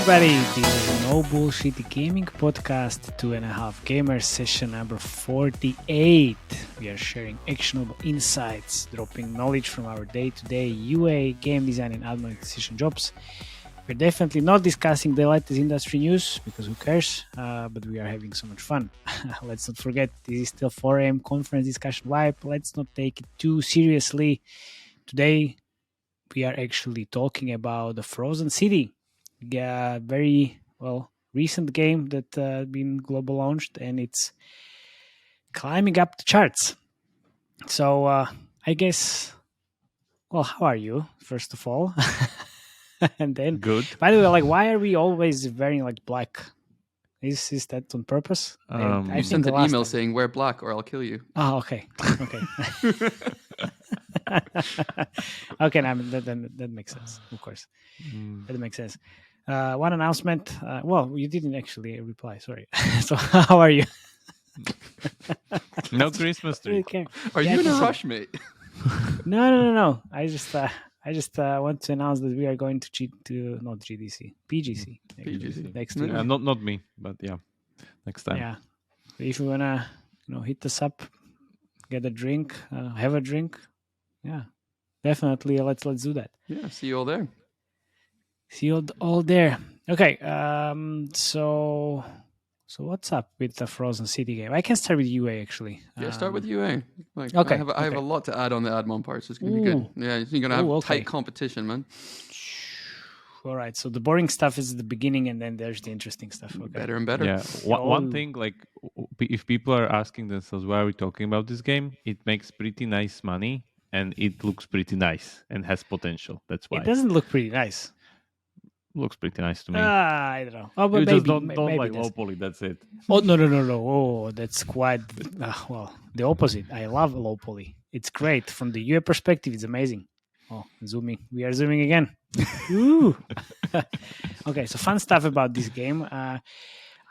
everybody, this is No Bullshit Gaming Podcast 2.5 Gamers session number 48. We are sharing actionable insights, dropping knowledge from our day-to-day UA, game design and ad monetization jobs. We're definitely not discussing the latest industry news, because who cares, but we are having so much fun. Let's not forget, this is still 4 a.m. conference discussion vibe. Let's not take it too seriously. Today, we are actually talking about the Frozen City. Very recent game that been global launched, and it's climbing up the charts. So I guess, how are you, first of all? And then, good. By the way, why are we always wearing black? Is that on purpose? I sent an email saying wear black or I'll kill you. Oh, okay. Okay, now that makes sense. Of course, that makes sense. One announcement. You didn't actually reply. Sorry. So, how are you? No Christmas tree. Are you in a rush, mate? No. I just want to announce that we are going to not GDC, PGC. Next week. Not me, but yeah, next time. Yeah, if you wanna, hit us up, get a drink, have a drink. Yeah, definitely. Let's do that. Yeah, see you all there. See you all there. Okay. So what's up with the Frozen City game? I can start with UA actually. Yeah, start with UA. Okay. I have a lot to add on the Admon part, so it's gonna be good. Yeah, you're gonna have tight competition, man. All right. So the boring stuff is the beginning, and then there's the interesting stuff. Okay. Better and better. Yeah. One thing, if people are asking themselves why are we talking about this game, it makes pretty nice money and it looks pretty nice and has potential. That's why it doesn't look pretty nice. Looks pretty nice to me. I don't know. Oh, but you maybe, just don't maybe like low poly. That's it. Oh no! Oh, that's quite the opposite. I love low poly. It's great from the UA perspective. It's amazing. Oh, zooming. We are zooming again. Ooh. Okay, so fun stuff about this game. I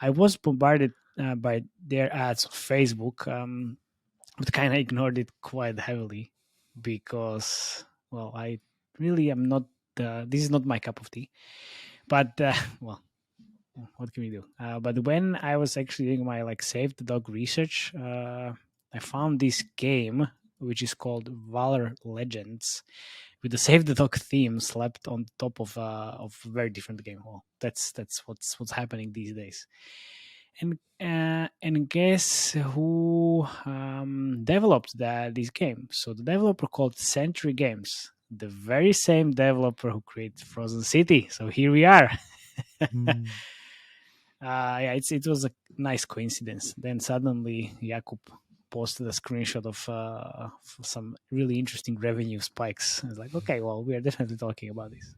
was bombarded by their ads on Facebook, but kind of ignored it quite heavily because, I really am not. This is not my cup of tea. But what can we do? But when I was actually doing my Save the Dog research, I found this game which is called Valor Legends, with the Save the Dog theme slapped on top of a very different game. Well, that's what's happening these days. And guess who developed this game? So the developer called Century Games, the very same developer who created Frozen City. So here we are. It was a nice coincidence. Then suddenly Jakub posted a screenshot of some really interesting revenue spikes. I was like, okay, we are definitely talking about this.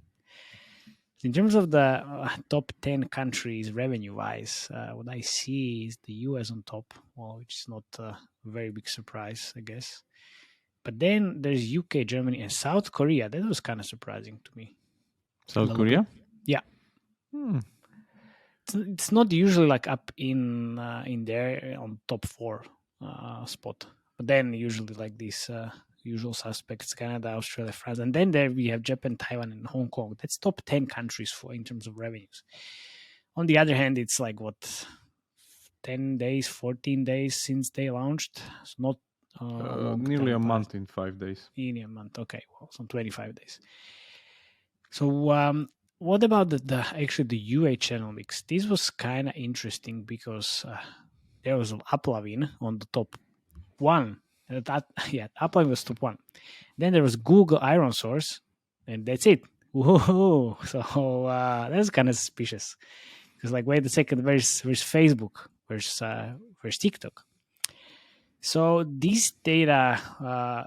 In terms of the top 10 countries revenue-wise, what I see is the US on top, which is not a very big surprise, I guess. But then there's UK, Germany, and South Korea. That was kind of surprising to me. South Korea? Yeah. It's not usually up in there on top 4 spot. But then usually these usual suspects, Canada, Australia, France. And then there we have Japan, Taiwan, and Hong Kong. That's top 10 countries in terms of revenues. On the other hand, it's 10 days, 14 days since they launched. It's not nearly a month in 5 days. Nearly a month. Okay, some 25 days. So what about the UA channel mix? This was kind of interesting because there was Applovin on the top 1. Applovin was top 1. Then there was Google Iron Source, and that's it. Whoa! So that's kind of suspicious. Because wait a second, where's Facebook? Where's TikTok? So this data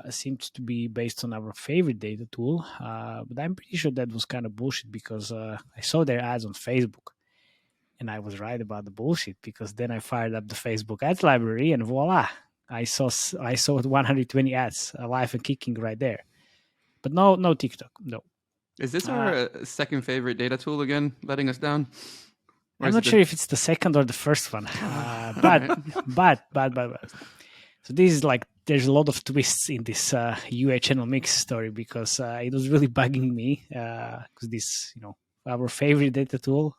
seems to be based on our favorite data tool, but I'm pretty sure that was kind of bullshit because I saw their ads on Facebook, and I was right about the bullshit because then I fired up the Facebook ads library and voila, I saw 120 ads alive and kicking right there. But no TikTok, no. Is this our second favorite data tool again, letting us down? I'm not sure if it's the second or the first one, but. So this is there's a lot of twists in this UA channel mix story because it was really bugging me because this our favorite data tool,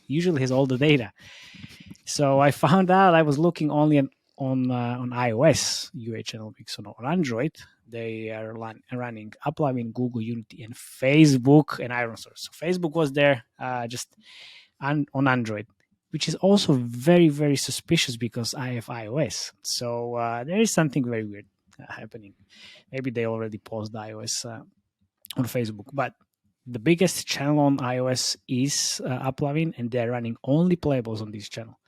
usually has all the data. So I found out I was looking only on iOS UA channel because on Android they are running Applovin, Google Unity, and Facebook and Iron Source. So Facebook was there just on Android, which is also very, very suspicious because I have iOS. So there is something very weird happening. Maybe they already paused iOS on Facebook, but the biggest channel on iOS is Applovin, and they're running only playables on this channel.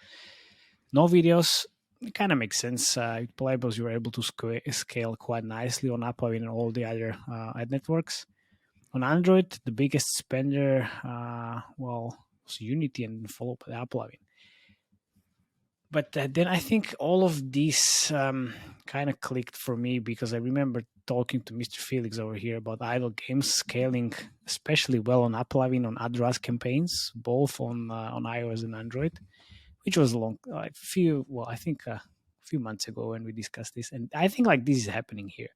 No videos. It kind of makes sense. Playables, you were able to scale quite nicely on Applovin and all the other ad networks. On Android, the biggest spender, was Unity and followed by Applovin. But then I think all of these kind of clicked for me because I remember talking to Mr. Felix over here about idle games scaling especially well on Applovin on address campaigns, both on iOS and Android, which was a few months ago when we discussed this, and I think like this is happening here.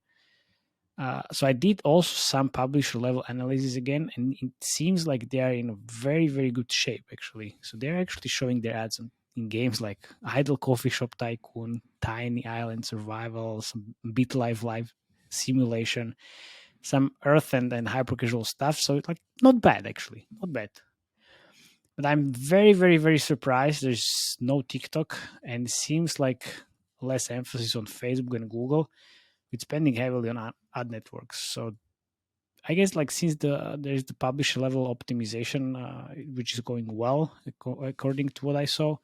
So I did also some publisher level analysis again, and it seems like they are in a very, very good shape actually. So they're actually showing their ads in games like Idle Coffee Shop Tycoon, Tiny Island Survival, some BitLife Live Simulation, some Earth and hyper casual stuff. So it's like not bad actually, not bad. But I'm very, very, very surprised there's no TikTok, and it seems like less emphasis on Facebook and Google, with spending heavily on ad networks. So I guess like since there's the publisher level optimization, which is going well according to what I saw,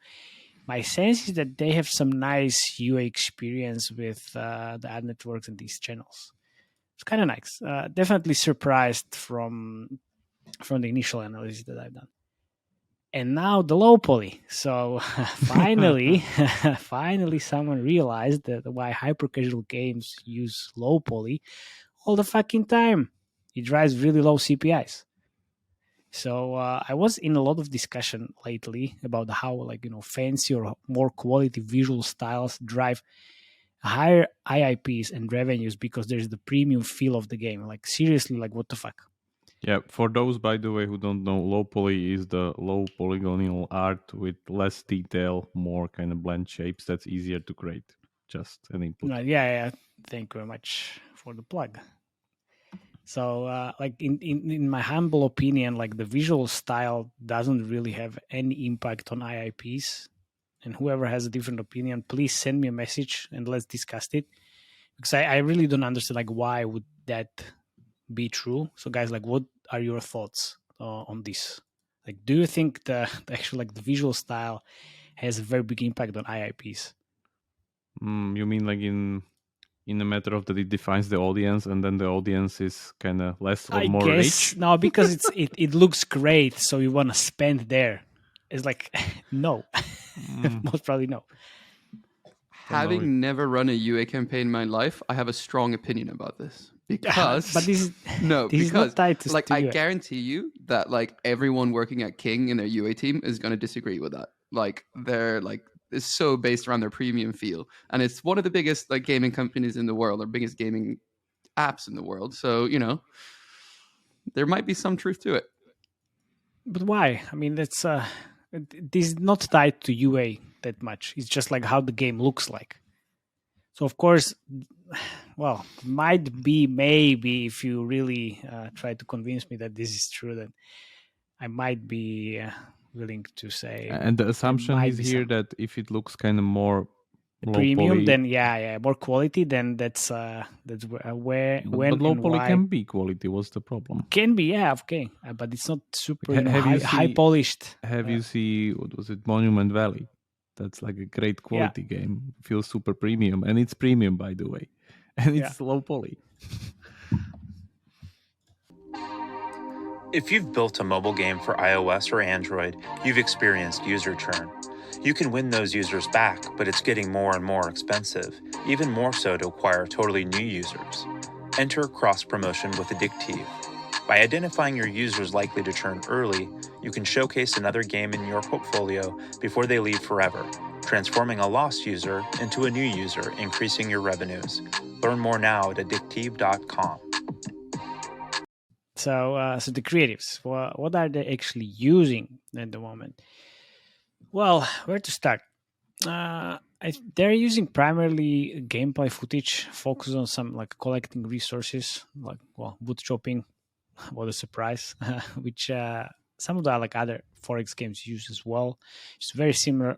my sense is that they have some nice UA experience with the ad networks and these channels. It's kind of nice. Definitely surprised from the initial analysis that I've done. And now the low poly. So finally, finally someone realized that why hyper casual games use low poly all the fucking time. It drives really low CPIs. So I was in a lot of discussion lately about how fancy or more quality visual styles drive higher IAPs and revenues because there's the premium feel of the game. Like seriously, like what the fuck? Yeah, for those, by the way, who don't know, low poly is the low polygonal art with less detail, more kind of blend shapes that's easier to create. Just an input. Yeah. Thank you very much for the plug. So, like in my humble opinion, like the visual style doesn't really have any impact on IAPs. And whoever has a different opinion, please send me a message and let's discuss it. Because I really don't understand like why would that be true. So guys, like what are your thoughts on this? Like do you think the actual like the visual style has a very big impact on IAPs? You mean like in a matter of that it defines the audience and then the audience is kind of less or more rich? No, because it looks great, so you want to spend there. It's like no. Most probably no. Having never run a UA campaign in my life, I have a strong opinion about this. Because but this is not tied to like I guarantee you that like everyone working at King in their UA team is going to disagree with that. Like they're like it's so based around their premium feel, and it's one of the biggest like gaming companies in the world, or biggest gaming apps in the world. So there might be some truth to it. But why? I mean, that's this is not tied to UA that much. It's just like how the game looks like. So of course, well, might be maybe if you really try to convince me that this is true, then I might be willing to say. And the assumption is here that if it looks kind of more premium, poly, then more quality, then that's where but low poly can be quality. What's the problem? Can be, okay, but it's not super high polished. Have you see what was it, Monument Valley? That's like a great quality game. Feels super premium, and it's premium, by the way, and it's low poly. If you've built a mobile game for iOS or Android, you've experienced user churn. You can win those users back, but it's getting more and more expensive, even more so to acquire totally new users. Enter cross-promotion with Adikteev. By identifying your users likely to churn early, you can showcase another game in your portfolio before they leave forever, transforming a lost user into a new user, increasing your revenues. Learn more now at Adikteev.com. So the creatives, what are they actually using at the moment? Well, where to start? They're using primarily gameplay footage, focus on some like collecting resources, like wood chopping. What a surprise! Which some of the like other Forex games use as well. It's very similar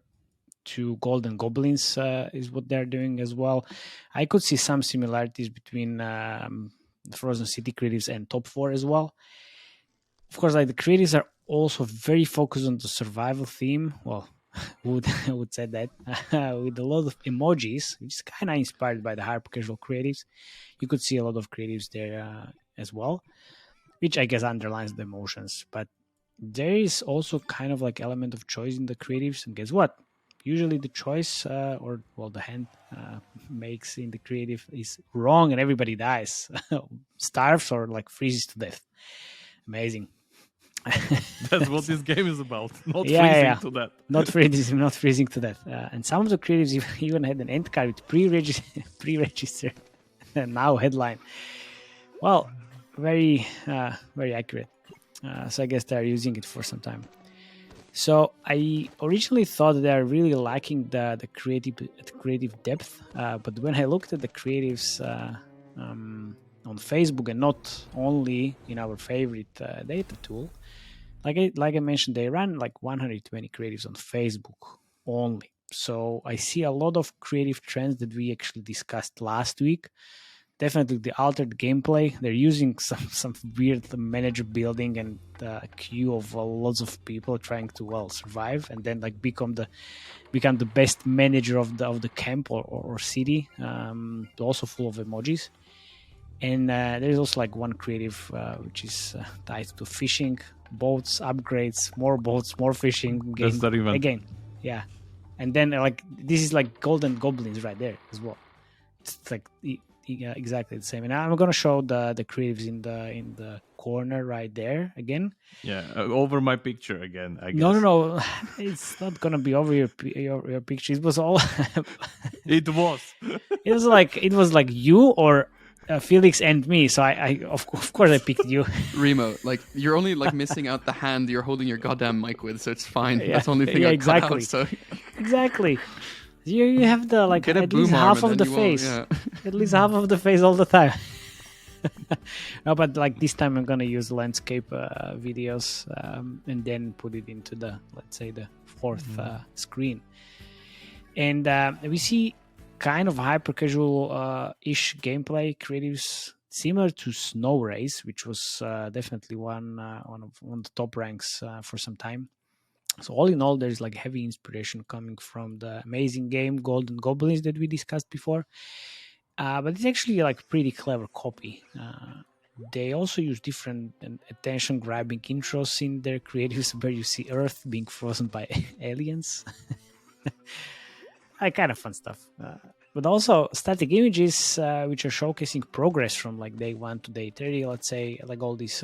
to Golden Goblins, is what they're doing as well. I could see some similarities between Frozen City creatives and Top 4 as well. Of course, like the creatives are also very focused on the survival theme. Well, would say that with a lot of emojis, which is kind of inspired by the hyper casual creatives. You could see a lot of creatives there as well, which I guess underlines the emotions. But there is also kind of like element of choice in the creatives, and guess what? Usually the choice the hand makes in the creative is wrong, and everybody dies, starves, or like freezes to death. Amazing. That's what this game is about. Not Yeah. freezing to death. Not freezing to death. And some of the creatives even had an end card with pre-registered now headline. Well, very accurate. So I guess they're using it for some time. So I originally thought they are really lacking the creative depth, but when I looked at the creatives on Facebook, and not only in our favorite data tool, like I mentioned, they run like 120 creatives on Facebook only. So I see a lot of creative trends that we actually discussed last week. Definitely the altered gameplay. They're using some weird manager building and a queue of lots of people trying to survive, and then like become the best manager of the camp or city. Also full of emojis. And there's also like one creative which is tied to fishing, boats, upgrades, more fishing. That's the event. Again, yeah. And then like this is like Golden Goblins right there as well. It's like exactly the same. And I'm gonna show the creatives in the corner right there again. Yeah, over my picture again, I guess. No. It's not gonna be over your picture. It was all. It was. It was like you or Felix and me. So I of course I picked you. Remo, like you're only like missing out the hand you're holding your goddamn mic with, so it's fine. Yeah, That's the only thing I cut out. So exactly. You have the like get a at least boom arm half and of the then you won't, face. yeah. At least half of the face all the time. No, but like this time I'm gonna use landscape videos and then put it into the, let's say, the fourth screen. And we see kind of hyper casual ish gameplay creatives similar to Snow Race, which was definitely one of the top ranks for some time. So all in all, there's like heavy inspiration coming from the amazing game Golden Goblins that we discussed before. But it's actually like pretty clever copy. They also use different attention grabbing intros in their creatives where you see Earth being frozen by aliens. Kind of fun stuff. But also static images which are showcasing progress from like day 1 to day 30, let's say, like all these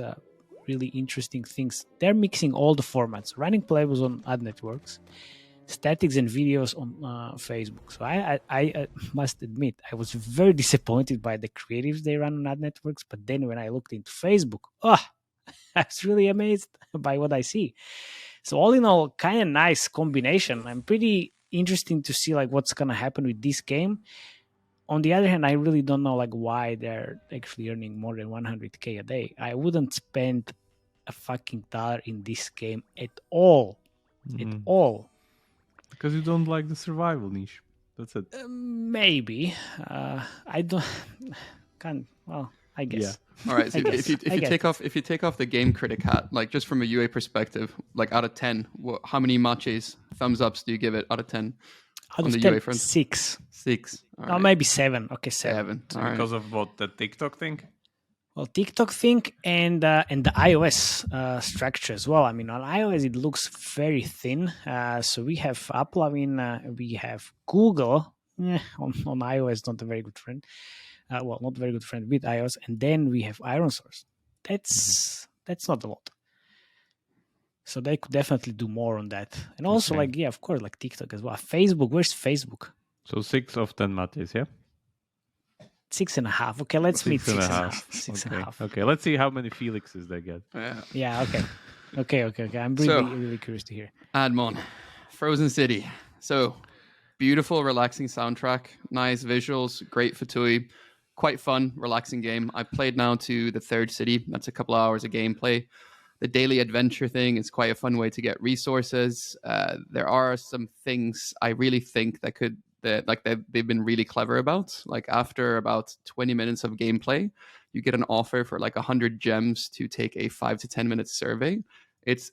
really interesting things. They're mixing all the formats. Running play was on ad networks, statics and videos on Facebook. So I must admit, I was very disappointed by the creatives they run on ad networks. But then when I looked into Facebook, I was really amazed by what I see. So all in all, kind of nice combination. I'm pretty interesting to see like what's gonna happen with this game. On the other hand, I really don't know like why they're actually earning more than 100k a day. I wouldn't spend a fucking dollar in this game at all. At all. Because you don't like the survival niche. That's it. Maybe. I don't. Well, I guess. Yeah. All right. So if you take off the game critic hat, like just from a UA perspective, like out of 10, how many matches, thumbs ups do you give it out of 10? Out of 10, 6. 6. All right. Maybe 7. Okay, 7. All right. Because of what, the TikTok thing? Well, TikTok thing and the iOS structure as well. I mean, on iOS it looks very thin. So we have Applovin, we have Google. On iOS, not a very good friend. Not very good friend with iOS, and then we have Iron Source. That's not a lot. So they could definitely do more on that. And also, of course, like TikTok as well. Facebook, where's Facebook? So 6 of 10 matches, yeah? 6.5. Okay, let's meet 6.5. 6.5. Okay, let's see how many Felixes they get. Yeah, okay. I'm really curious to hear. Admon, Frozen City. So beautiful, relaxing soundtrack, nice visuals, great fatui, quite fun, relaxing game. I played now to the third city. That's a couple hours of gameplay. The daily adventure thing is quite a fun way to get resources. There are some things I really think they've been really clever about. Like after about 20 minutes of gameplay, you get an offer for like 100 gems to take a 5 to 10 minute survey. It's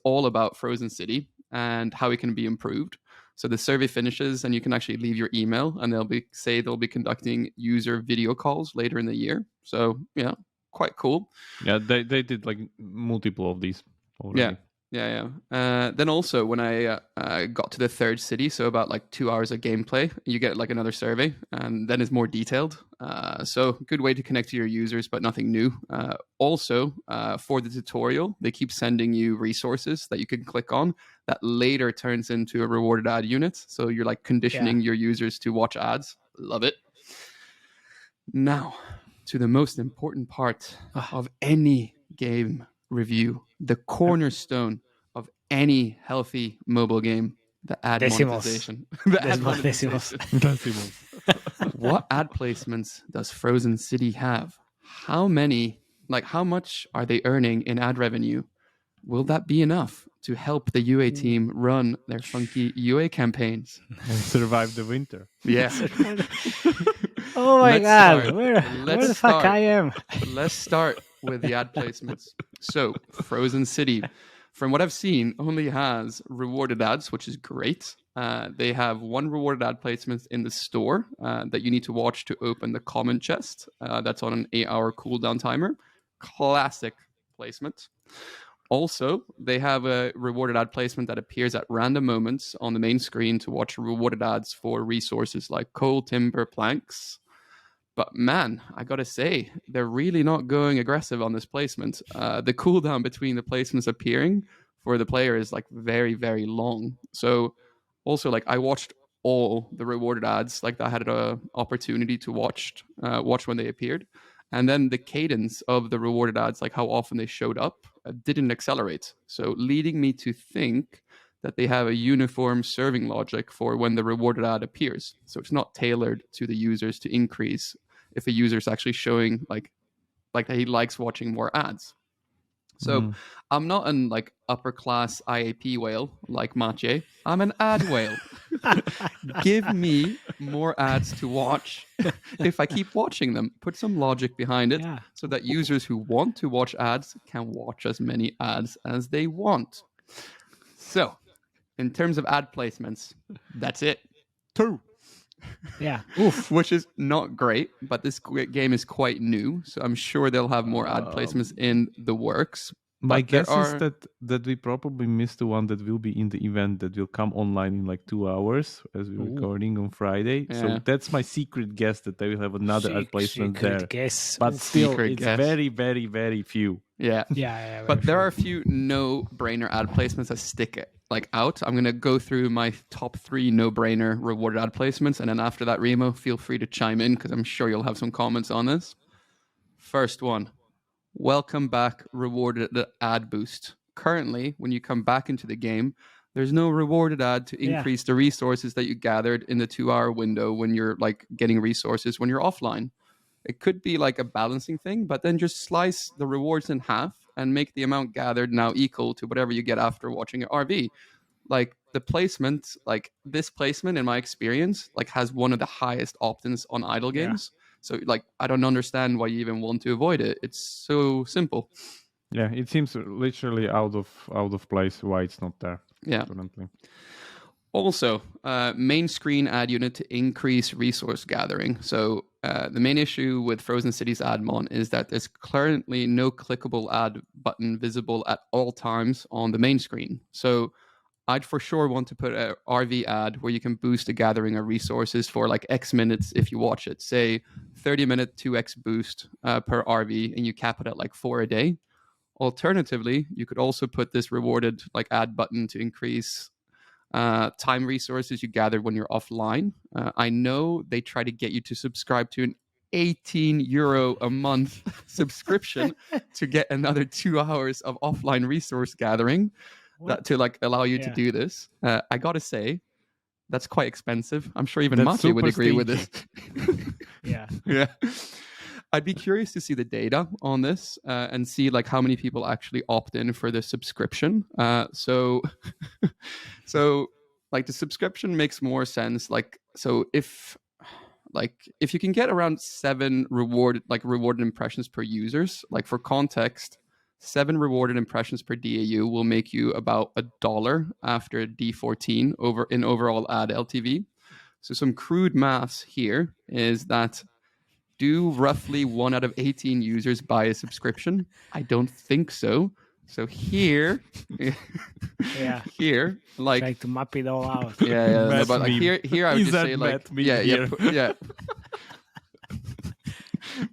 all about Frozen City and how it can be improved. So the survey finishes and you can actually leave your email and they'll be conducting user video calls later in the year. So yeah, quite cool. Yeah, they did like multiple of these already. Yeah. Then also when I got to the third city, so about like 2 hours of gameplay, you get like another survey, and then it's more detailed. So good way to connect to your users, but nothing new. Also, for the tutorial, they keep sending you resources that you can click on that later turns into a rewarded ad unit. So you're like conditioning your users to watch ads. Love it. Now, to the most important part of any game review, the cornerstone of any healthy mobile game, the ad monetization. Decimals. What ad placements does Frozen City have? How much are they earning in ad revenue? Will that be enough to help the UA team run their funky UA campaigns? And survive the winter. Yeah. Oh my God, where the fuck I am? Let's start with the ad placements. So, Frozen City, from what I've seen, only has rewarded ads, which is great. They have one rewarded ad placement in the store that you need to watch to open the comment chest. That's on an 8-hour cooldown timer. Classic placement. Also, they have a rewarded ad placement that appears at random moments on the main screen to watch rewarded ads for resources like coal, timber, planks. But man, I gotta say, they're really not going aggressive on this placement. The cooldown between the placements appearing for the player is like very, very long. So also, like I watched all the rewarded ads, like I had an opportunity to watch when they appeared. And then the cadence of the rewarded ads, like how often they showed up, didn't accelerate. So leading me to think that they have a uniform serving logic for when the rewarded ad appears. So it's not tailored to the users to increase if a user is actually showing like that he likes watching more ads. So I'm not an like upper class IAP whale like Matej. I'm an ad whale. Give me more ads to watch if I keep watching them. Put some logic behind it so that users who want to watch ads can watch as many ads as they want. So, in terms of ad placements, that's it. 2. Yeah. Oof. Which is not great, but this game is quite new, so I'm sure they'll have more ad placements in the works. My guess is that we probably missed the one that will be in the event that will come online in like 2 hours as we're recording on Friday. Yeah. So that's my secret guess that they will have another ad placement there. Guess. But still, it's very, very, very few. Yeah. But there are a few no-brainer ad placements that stick out. I'm going to go through my top 3 no-brainer rewarded ad placements, and then after that, Remo, feel free to chime in because I'm sure you'll have some comments on this. First one. Welcome back rewarded ad boost. Currently, when you come back into the game, there's no rewarded ad to increase the resources that you gathered in the 2-hour window when you're like getting resources when you're offline. It could be like a balancing thing, but then just slice the rewards in half and make the amount gathered now equal to whatever you get after watching an RV. Like the placement, like this placement in my experience, like has one of the highest opt-ins on idle games. So, like, I don't understand why you even want to avoid it. It's so simple. Yeah, it seems literally out of place why it's not there. Yeah. Currently. Also, main screen ad unit to increase resource gathering. So, the main issue with Frozen Cities Admon is that there's currently no clickable ad button visible at all times on the main screen. So, I'd for sure want to put an RV ad where you can boost the gathering of resources for like X minutes if you watch it. Say 30-minute 2x boost per RV, and you cap it at like 4 a day. Alternatively, you could also put this rewarded like ad button to increase time resources you gather when you're offline. I know they try to get you to subscribe to an €18 a month subscription to get another 2 hours of offline resource gathering to like allow you to do this. I gotta say, that's quite expensive. I'm sure even Matej would agree with this. Yeah. I'd be curious to see the data on this and see like how many people actually opt in for the subscription. So like the subscription makes more sense. Like, so if you can get around 7 rewarded impressions per users, like for context, 7 rewarded impressions per DAU will make you about $1 after D14 in overall ad LTV. So some crude maths here is that, do roughly 1 out of 18 users buy a subscription? I don't think so. So here, here, like trying to map it all out. No, but like here I would just say like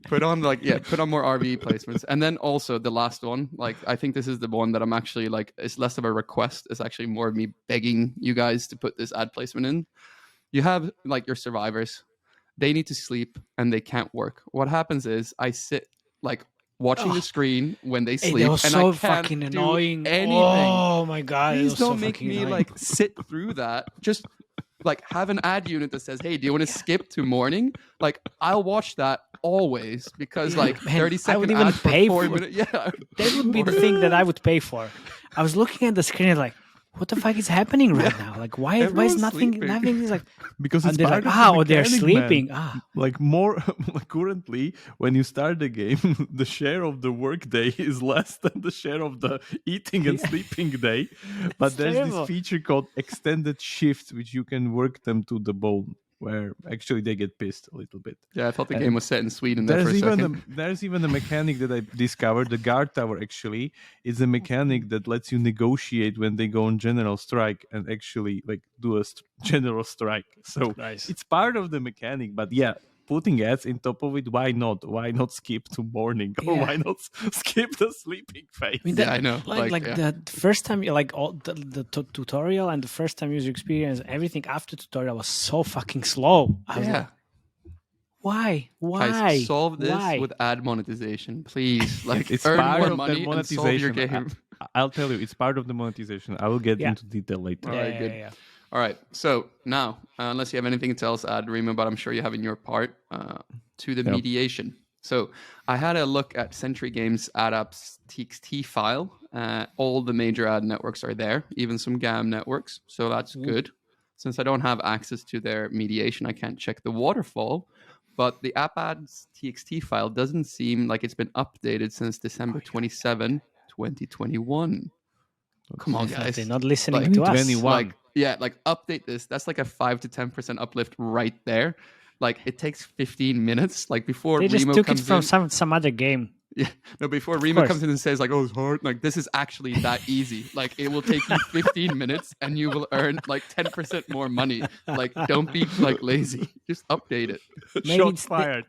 put on more RV placements. And then also the last one, like I think this is the one that I'm actually like, it's less of a request, it's actually more of me begging you guys to put this ad placement in. You have like your survivors. They need to sleep and they can't work. What happens is I sit like watching the screen when they sleep, it was and so I can't fucking do annoying. anything. Oh my god! Please don't so make me annoying. like sit through that. Just like have an ad unit that says, "Hey, do you want to skip to morning?" Like I'll watch that always because like 30-second I would even ads pay for 4 for minutes. Yeah, that would be the thing that I would pay for. I was looking at the screen like, what the fuck is happening right now? Like, why is nothing? Nothing is like, because it's they're part like, of the they're mechanic, sleeping. Man. Like more like currently, when you start the game, the share of the work day is less than the share of the eating and sleeping day. But there's terrible. this feature called extended shifts, which you can work them to the bone, where actually they get pissed a little bit. Yeah, I thought the game was set in Sweden there for a second. There's even a mechanic that I discovered. The guard tower actually is a mechanic that lets you negotiate when they go on general strike and actually like do a general strike. So It's part of the mechanic, but yeah, putting ads in top of it, why not? Why not skip to morning, or why not skip the sleeping phase? I mean, I know. The first time, like all the tutorial and the first time user experience, everything after tutorial was so fucking slow. I was like, why? Guys, solve this with ad monetization, please. Like, it's earn part more of money the monetization. And solve your game. I'll tell you, it's part of the monetization. I will get into detail later. All right, good. All right, so now, unless you have anything else to add, Rima, but I'm sure you have in your part, to the mediation. So I had a look at Century Games app-ads.txt file. All the major ad networks are there, even some GAM networks. So that's good. Since I don't have access to their mediation, I can't check the waterfall. But the app-ads.txt file doesn't seem like it's been updated since December 27, 2021. Come on, guys. They're not listening to us. Like, update this. That's like a 5 to 10% uplift right there. Like, it takes 15 minutes. Like, before Remo just took it from some other game. Yeah, no, before Rima comes in and says like, "Oh, it's hard." Like, this is actually that easy. Like, it will take you 15 minutes and you will earn like 10% more money. Like, don't be like lazy. Just update it. Shots fired.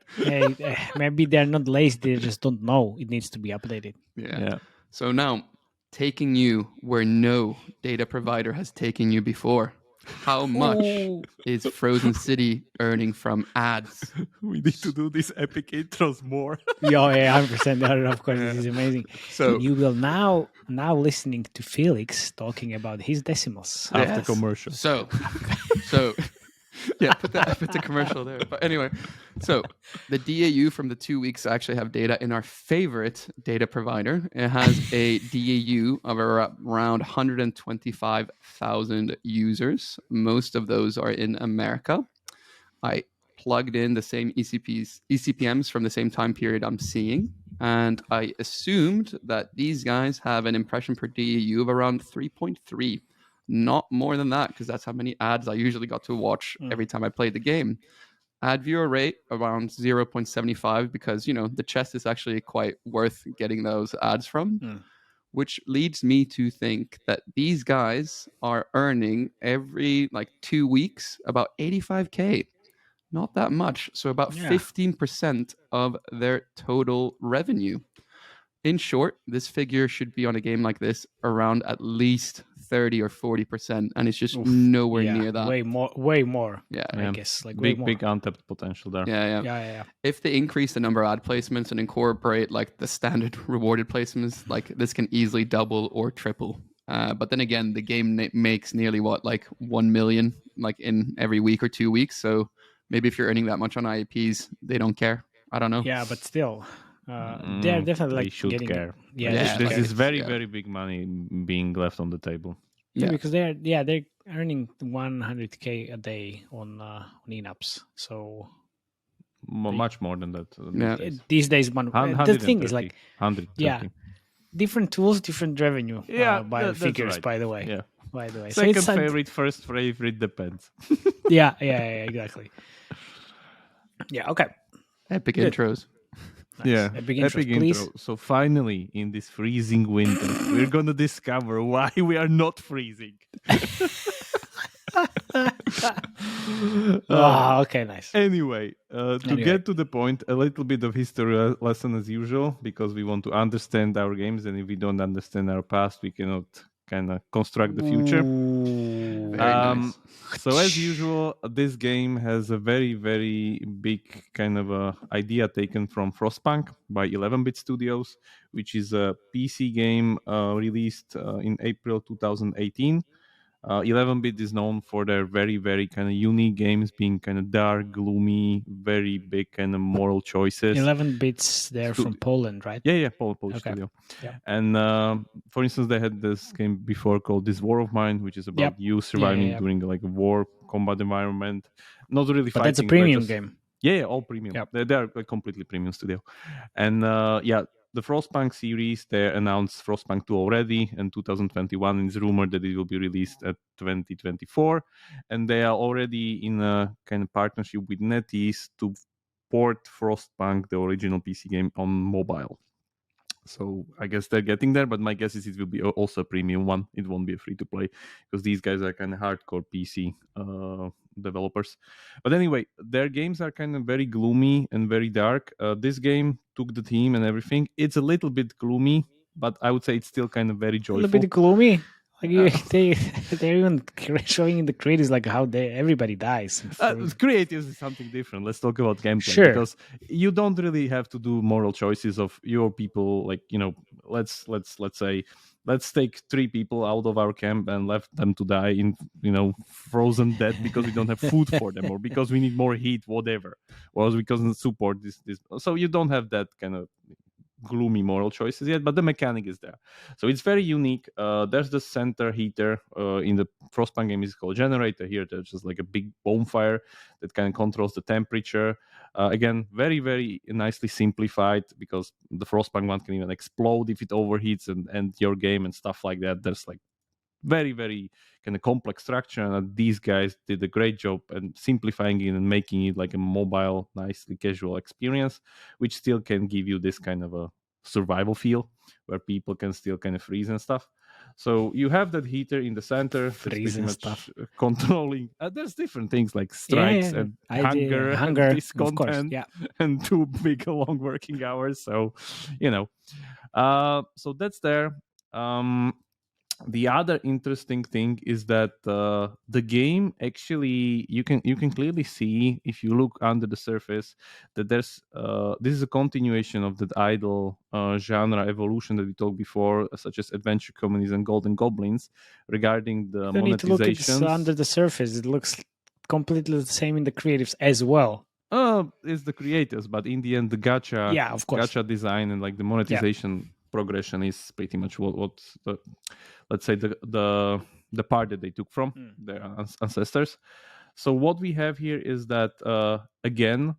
Maybe they're not lazy. They just don't know it needs to be updated. Yeah. So now, taking you where no data provider has taken you before. How much is Frozen City earning from ads? We need to do these epic intros more. 100%. Of course, this is amazing. So you will now listening to Felix talking about his decimals after commercial. So yeah, put the commercial there. But anyway, so the DAU from the 2 weeks actually have data in our favorite data provider. It has a DAU of around 125,000 users. Most of those are in America. I plugged in the same ECPMs from the same time period I'm seeing, and I assumed that these guys have an impression per DAU of around 3.3. Not more than that, because that's how many ads I usually got to watch every time I played the game. Ad viewer rate around 0.75, because, the chest is actually quite worth getting those ads from, which leads me to think that these guys are earning every 2 weeks about 85K. Not that much. So about 15% of their total revenue. In short, this figure should be on a game like this around at least 30 or 40%, and it's just nowhere near that. Way more. Yeah, I guess like big untapped potential there. Yeah. If they increase the number of ad placements and incorporate like the standard rewarded placements, like this can easily double or triple. But then again, the game makes nearly 1 million like in every week or 2 weeks. So maybe if you're earning that much on IAPs, they don't care. I don't know. Yeah, but still, they're definitely like they should getting care. This is very big money being left on the table. Yeah, because they're earning 100K a day on in-apps. So much more than that. These days, the thing is like 130. Different tools, different revenue. By figures, right. by the way. Yeah. By the way, Second favorite, first favorite depends. yeah, exactly. Yeah, okay. Epic intros. Nice. Yeah, epic intro. So finally, in this freezing winter, we're gonna discover why we are not freezing. Okay, nice. Anyway, get to the point, a little bit of history lesson as usual, because we want to understand our games, and if we don't understand our past, we cannot kind of construct the future. Very nice. So as usual, this game has a very, very big kind of idea taken from Frostpunk by 11-Bit Studios, which is a PC game released in April 2018. 11-Bit is known for their very, very kind of unique games, being kind of dark, gloomy, very big kind of moral choices. 11-Bits, they're from Poland, right? Yeah, Polish studio. Yeah. And for instance, they had this game before called This War of Mine, which is about you surviving during like a war combat environment. Not really but fighting. That's a premium game. Yeah, all premium. Yep. They are a completely premium studio. And the Frostpunk series, they announced Frostpunk 2 already in 2021. It's rumored that it will be released at 2024. And they are already in a kind of partnership with NetEase to port Frostpunk, the original PC game, on mobile. So I guess they're getting there, but my guess is it will be also a premium one. It won't be a free-to-play because these guys are kind of hardcore PC developers. But anyway, their games are kind of very gloomy and very dark. This game took the theme and everything. It's a little bit gloomy, but I would say it's still kind of very joyful. A little bit gloomy? Like they're even showing in the creatives like how everybody dies. Creatives is something different. Let's talk about gameplay, because you don't really have to do moral choices of your people. Like, you know, let's say let's take 3 people out of our camp and left them to die in, you know, frozen dead because we don't have food for them, or because we need more heat, whatever, or because we support this. So you don't have that kind of gloomy moral choices yet, but the mechanic is there. So it's very unique. There's the center heater in the Frostpunk game is called generator. Here there's just like a big bonfire that kind of controls the temperature. Again, very, very nicely simplified, because the Frostpunk one can even explode if it overheats and your game and stuff like that. There's like very, very kind of complex structure, and these guys did a great job and simplifying it and making it like a mobile, nicely casual experience, which still can give you this kind of a survival feel where people can still kind of freeze and stuff. So you have that heater in the center, freeze and stuff, controlling. There's different things like strikes and hunger and discontent, and too big long working hours. So, you know, so that's there. The other interesting thing is that the game actually you can clearly see, if you look under the surface, that there's this is a continuation of that idle genre evolution that we talked before, such as Adventure Communies and Golden Goblins, regarding the monetization. Need to look at this under the surface. It looks completely the same in the creatives as well. It's the creators, but in the end, the gacha, of course, gacha design and like the monetization progression is pretty much what the, let's say the part that they took from their ancestors. So what we have here is that again,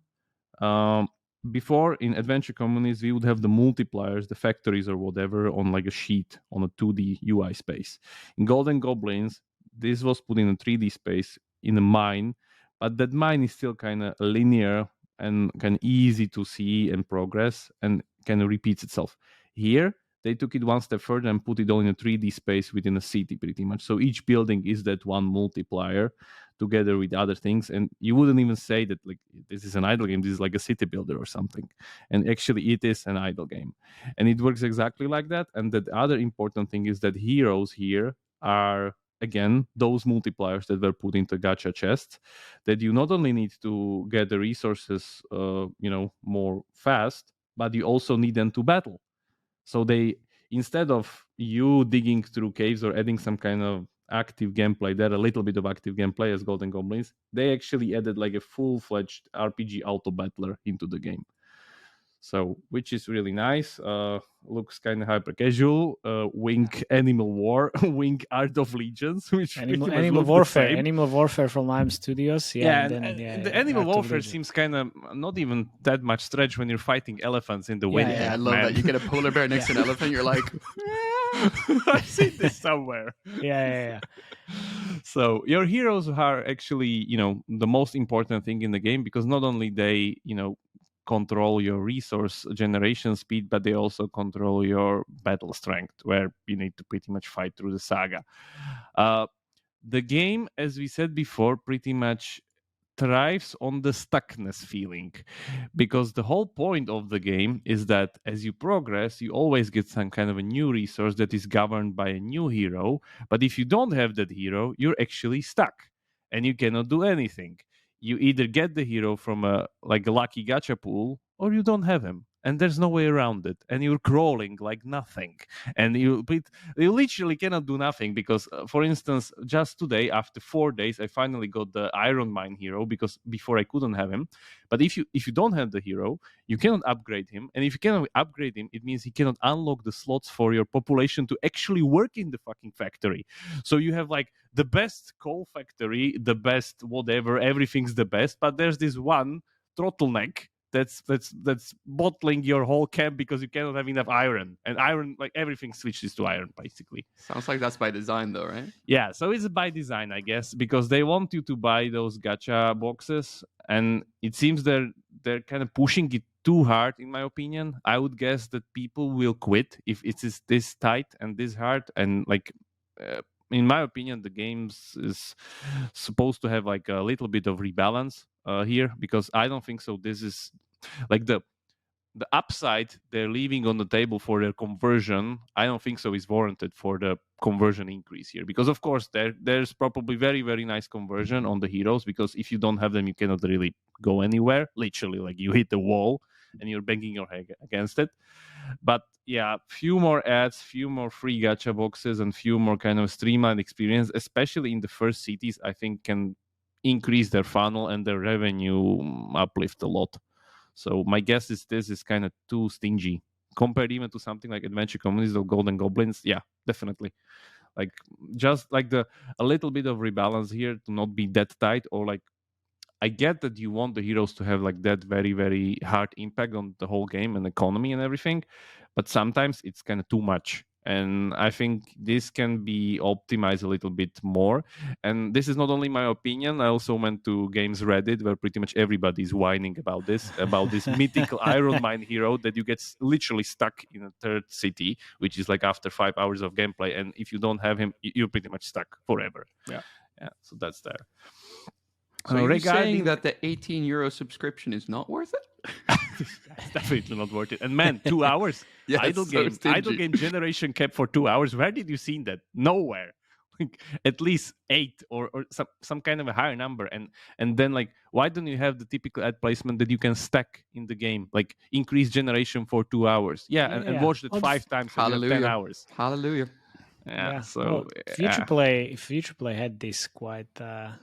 before in Adventure Communies we would have the multipliers, the factories or whatever, on like a sheet on a 2D UI space. In Golden Goblins, this was put in a 3D space in a mine, but that mine is still kind of linear and kind of easy to see and progress, and kind of repeats itself. Here, they took it one step further and put it all in a 3D space within a city pretty much. So each building is that one multiplier together with other things. And you wouldn't even say that like this is an idle game, this is like a city builder or something. And actually it is an idle game. And it works exactly like that. And the other important thing is that heroes here are, again, those multipliers that were put into gacha chests that you not only need to get the resources, more fast, but you also need them to battle. So they, instead of you digging through caves or adding some kind of active gameplay, there a little bit of active gameplay as Golden Goblins, they actually added like a full-fledged RPG auto battler into the game. So, which is really nice. Looks kind of hyper casual. Wink Animal War, Wink Art of Legions, which Animal Warfare from IM Studios. The Animal Warfare seems kind of not even that much stretch when you're fighting elephants in the wind. I love that. You get a polar bear next to an elephant. You're like, I've seen this somewhere. Yeah. So your heroes are actually, the most important thing in the game, because not only they, control your resource generation speed, but they also control your battle strength, where you need to pretty much fight through the saga. The game, as we said before, pretty much thrives on the stuckness feeling, because the whole point of the game is that as you progress, you always get some kind of a new resource that is governed by a new hero. But if you don't have that hero, you're actually stuck and you cannot do anything. You either get the hero from a lucky gacha pool, or you don't have him, and there's no way around it, and you're crawling like nothing, and you literally cannot do nothing, because for instance, just today, after 4 days, I finally got the Iron Mine hero, because before I couldn't have him. But if you don't have the hero, you cannot upgrade him, and if you cannot upgrade him, it means he cannot unlock the slots for your population to actually work in the fucking factory. So you have like the best coal factory, the best whatever, everything's the best, but there's this one turtleneck that's bottling your whole camp because you cannot have enough iron. And iron, like everything switches to iron basically. Sounds like that's by design though, right? Yeah, so it's by design, I guess, because they want you to buy those gacha boxes, and it seems they're kind of pushing it too hard, in my opinion. I would guess that people will quit if it is this tight and this hard, and in my opinion, the games is supposed to have like a little bit of rebalance here, because I don't think so. This is like the upside they're leaving on the table for their conversion. I don't think so is warranted for the conversion increase here, because of course there's probably very, very nice conversion on the heroes, because if you don't have them, you cannot really go anywhere. Literally, like you hit the wall and you're banging your head against it. But yeah, few more ads, few more free gacha boxes, and few more kind of streamlined experience, especially in the first cities, I think can increase their funnel and their revenue uplift a lot. So my guess is this is kind of too stingy compared even to something like Adventure Communities or Golden Goblins. Yeah, definitely. Like just like a little bit of rebalance here to not be that tight, or like I get that you want the heroes to have like that very, very hard impact on the whole game and economy and everything, but sometimes it's kind of too much. And I think this can be optimized a little bit more. And this is not only my opinion. I also went to Games Reddit, where pretty much everybody is whining about this mythical Iron Mine hero that you get literally stuck in a third city, which is like after 5 hours of gameplay. And if you don't have him, you're pretty much stuck forever. Yeah. So that's there. So you're saying that the €18 subscription is not worth it? It's definitely not worth it. And man, 2 hours. Yeah, idle game generation cap for 2 hours. Where did you see that? Nowhere. Like at least 8 or some kind of a higher number. And then like, why don't you have the typical ad placement that you can stack in the game, like increase generation for 2 hours? And watch that 5 times. Hallelujah. 10 hours. Hallelujah. So Future Play had this quite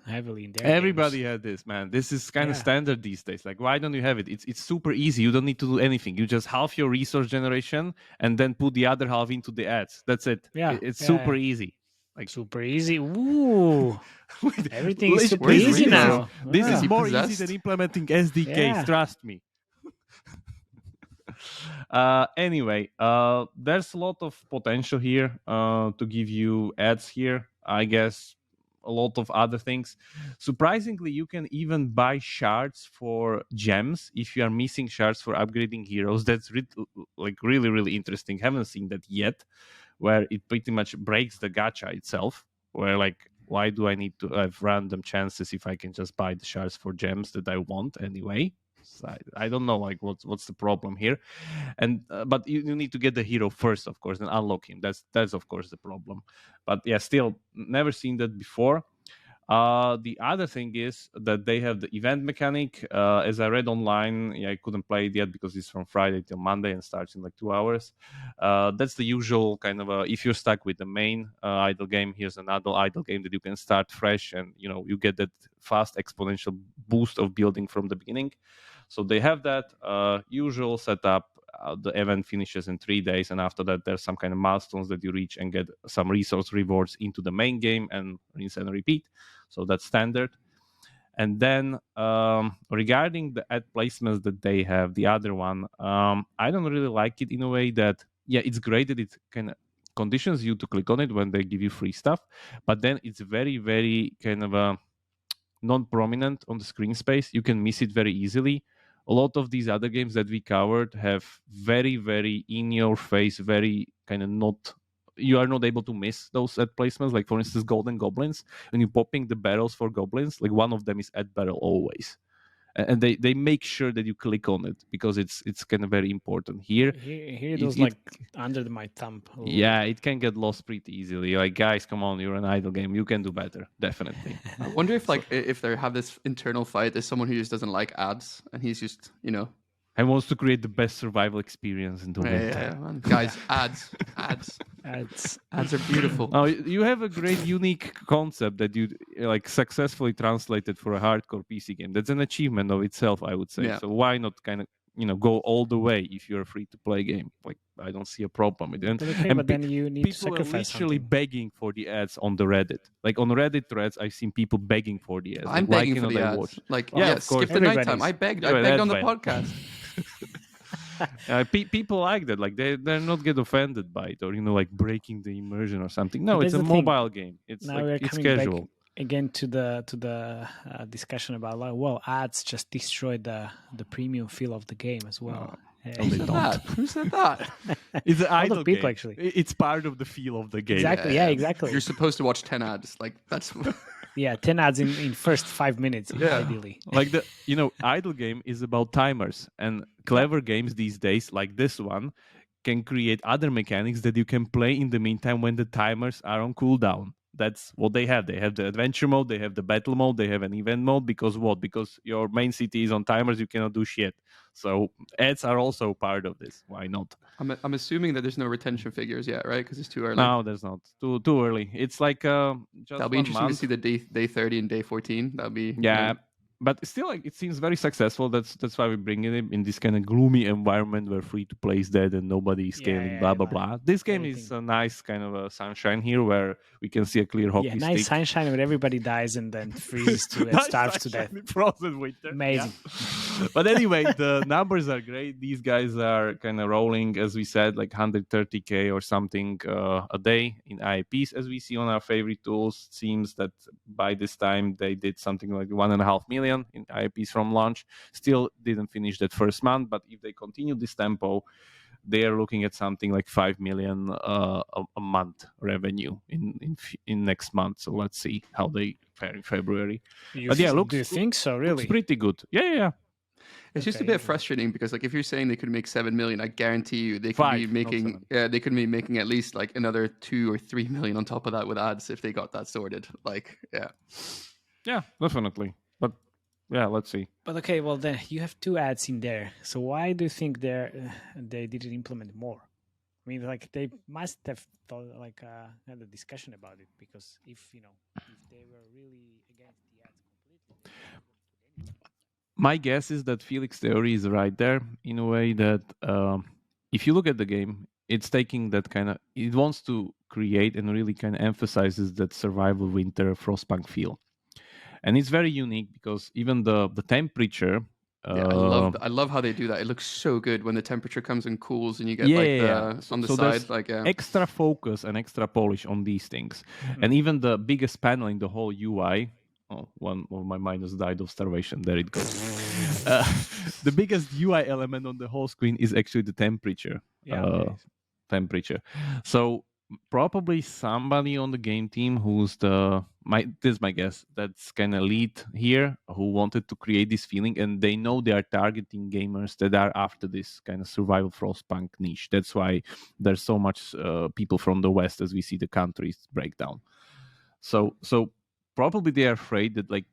heavily in there. Everybody had this, man. This is kind of standard these days. Like, why don't you have it? It's super easy. You don't need to do anything. You just half your resource generation and then put the other half into the ads. That's it. It's super easy. Like super easy. Ooh, everything is super easy now. This is more easy than implementing SDKs. Trust me. Anyway, there's a lot of potential here to give you ads here. I guess a lot of other things. Surprisingly, you can even buy shards for gems if you are missing shards for upgrading heroes. That's really, really interesting. Haven't seen that yet, where it pretty much breaks the gacha itself, where like, why do I need to have random chances if I can just buy the shards for gems that I want anyway? So I don't know, like, what's the problem here. And but you need to get the hero first, of course, and unlock him. That's of course the problem. But yeah, still never seen that before. The other thing is that they have the event mechanic. As I read online, I couldn't play it yet because it's from Friday till Monday and starts in like 2 hours. That's the usual kind of if you're stuck with the main idle game, here's another idle game that you can start fresh, and you get that fast exponential boost of building from the beginning. So they have that usual setup. The event finishes in 3 days, and after that there's some kind of milestones that you reach and get some resource rewards into the main game, and rinse and repeat. So that's standard. And then regarding the ad placements that they have, the other one, I don't really like it in a way that, yeah, it's great that it kind of conditions you to click on it when they give you free stuff, but then it's very, very kind of non-prominent on the screen space. You can miss it very easily. A lot of these other games that we covered have very, very in your face, very kind of not, you are not able to miss those ad placements. Like for instance, Golden Goblins, when you're popping the barrels for goblins, like one of them is ad barrel always. And they make sure that you click on it because it's kind of very important. Here it was like under my thumb. Yeah, it can get lost pretty easily. Like, guys, come on, you're an idle game. You can do better, definitely. I wonder if if they have this internal fight, there's someone who just doesn't like ads, and he's just and wants to create the best survival experience in the winter. Yeah, man. Guys, ads are beautiful. Oh, you have a great, unique concept that you like successfully translated for a hardcore PC game. That's an achievement of itself, I would say. Yeah. So why not kind of go all the way if you're a free-to-play game? Like, I don't see a problem with it. But then you need to sacrifice people are literally begging for the ads on the Reddit. Like on Reddit threads, I've seen people begging for the ads. I'm begging for the ads. Watch? Like, yeah, skip the nighttime. I begged on the podcast. People like that. Like they're not get offended by it, or like breaking the immersion or something. No, it's a mobile game. It's now like it's casual. Back again to the discussion about ads just destroy the premium feel of the game as well. Who said that? It's an idle people game. Actually. It's part of the feel of the game. Exactly. Yeah, exactly. You're supposed to watch 10 ads. Like that's. Yeah, 10 ads in first 5 minutes, ideally. Like idle game is about timers, and clever games these days, like this one, can create other mechanics that you can play in the meantime when the timers are on cooldown. That's what they have. They have the adventure mode, they have the battle mode, they have an event mode. Because what? Because your main city is on timers, you cannot do shit. So ads are also part of this. Why not? I'm assuming that there's no retention figures yet, right? Because it's too early. No, there's not. Too early. It's like just that'll be interesting to see the day 30 and day 14. That'll be But still, like, it seems very successful. That's why we bring it in this kind of gloomy environment where free to play is dead and nobody is scaling. Blah blah blah. This game is a nice kind of a sunshine here where we can see a clear hockey stick. Nice sunshine where everybody dies and then freezes to and starves to death. Frozen winter. Amazing. Yeah. But anyway, the numbers are great. These guys are kind of rolling, as we said, like 130K or something a day in IAPs, as we see on our favorite tools. It seems that by this time they did something like 1.5 million in IAPs from launch. Still didn't finish that first month, but if they continue this tempo, they are looking at something like 5 million a month revenue in next month. So let's see how they fare in February. Do you think so? Really, looks pretty good. Yeah. It's just a bit frustrating because, like, if you're saying they could make 7 million, I guarantee you they could be making they could be making at least like another 2 or 3 million on top of that with ads if they got that sorted. Like, yeah, definitely. But yeah, let's see. But okay, well then you have 2 ads in there. So why do you think they didn't implement more? I mean, like they must have had a discussion about it, because if they were really against the ads completely. My guess is that Felix theory is right there in a way that if you look at the game, it's taking that kind of, it wants to create and really kind of emphasizes that survival winter Frostpunk feel. And it's very unique because even the temperature I love how they do that. It looks so good when the temperature comes and cools, and you get on the side, extra focus and extra polish on these things. And even the biggest panel in the whole UI. Oh, one of my minus died of starvation. There it goes. The biggest UI element on the whole screen is actually the temperature. Temperature. So probably somebody on the game team who's this is my guess, that's kind of lead here, who wanted to create this feeling, and they know they are targeting gamers that are after this kind of survival frostpunk niche. That's why there's so much people from the West as we see the countries breakdown. So probably they are afraid that, like,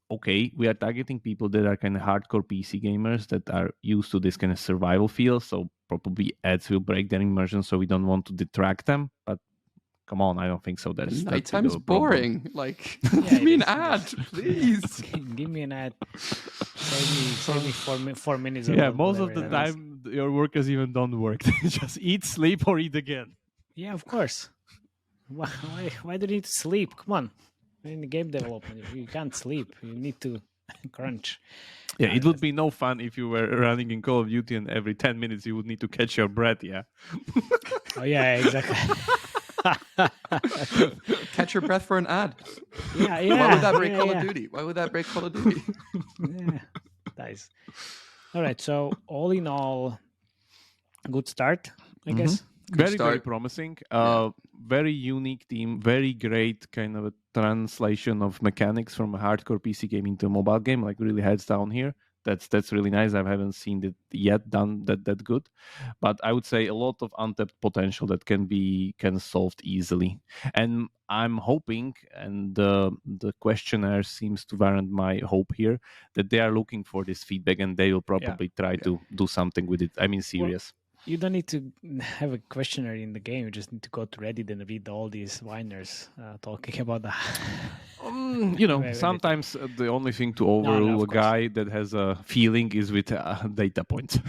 okay, we are targeting people that are kind of hardcore PC gamers that are used to this kind of survival feel. So probably ads will break their immersion. So we don't want to detract them. But come on, I don't think so. Nighttime's boring. Like, give me an ad, please. Give me an ad. Save me 4 minutes. Most of the time, your workers even don't work. They just eat, sleep, or eat again. Yeah, of course. Why do you need to sleep? Come on. In the game development, you can't sleep. You need to crunch. Yeah, it would be no fun if you were running in Call of Duty and every 10 minutes you would need to catch your breath, yeah? Oh, yeah, exactly. Catch your breath for an ad. Yeah. Why would that break Call of Duty? Why would that break Call of Duty? Yeah, nice. All right, so all in all, good start, I guess. Very promising. Very unique team. Very great kind of a translation of mechanics from a hardcore PC game into a mobile game. Like really heads down here. That's really nice. I haven't seen it yet done that good, but I would say a lot of untapped potential that can be solved easily. And I'm hoping, and the questionnaire seems to warrant my hope here, that they are looking for this feedback and they will probably try to do something with it. I mean, serious. You don't need to have a questionnaire in the game. You just need to go to Reddit and read all these whiners talking about that. Sometimes the only thing to overrule a guy that has a feeling is with data points.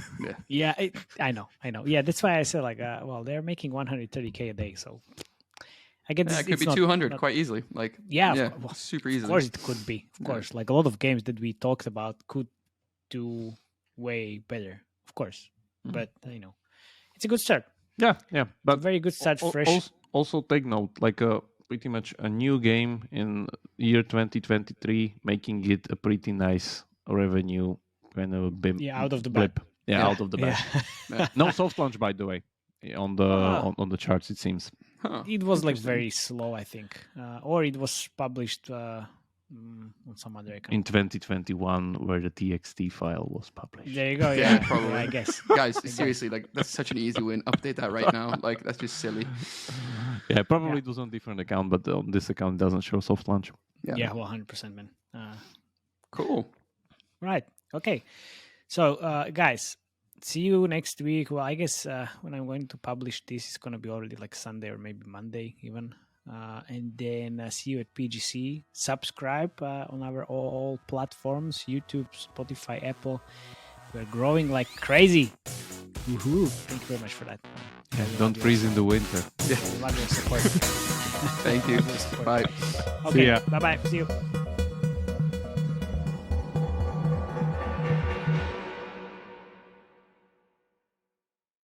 Yeah, I know. Yeah, that's why I said, like, they're making 130K a day, so I guess it could be 200 quite easily. Like, super easily. Of course, it could be. Of course, like a lot of games that we talked about could do way better. Of course, but it's a good start. Yeah, but a very good start, fresh. Also take note, like pretty much a new game in year 2023, making it a pretty nice revenue kind of out of the blip. Out of the bag. No soft launch, by the way, on the charts, it seems. It was like very slow, I think, or it was published on some other account in 2021, where the TXT file was published. There you go. Yeah, probably. I guess. Guys, seriously, like that's such an easy win. Update that right now. Like that's just silly. Yeah, probably it was on a different account, but on this account it doesn't show soft launch. Yeah, 100%, man. Cool. Right. Okay. So, guys, see you next week. Well, I guess when I'm going to publish this, it's going to be already like Sunday or maybe Monday even. And then see you at PGC. Subscribe on our all platforms, YouTube, Spotify, Apple. We're growing like crazy. Woohoo! Thank you very much for that. Don't freeze in the winter. Love your support. Thank you. Bye. Okay. Bye-bye. See you.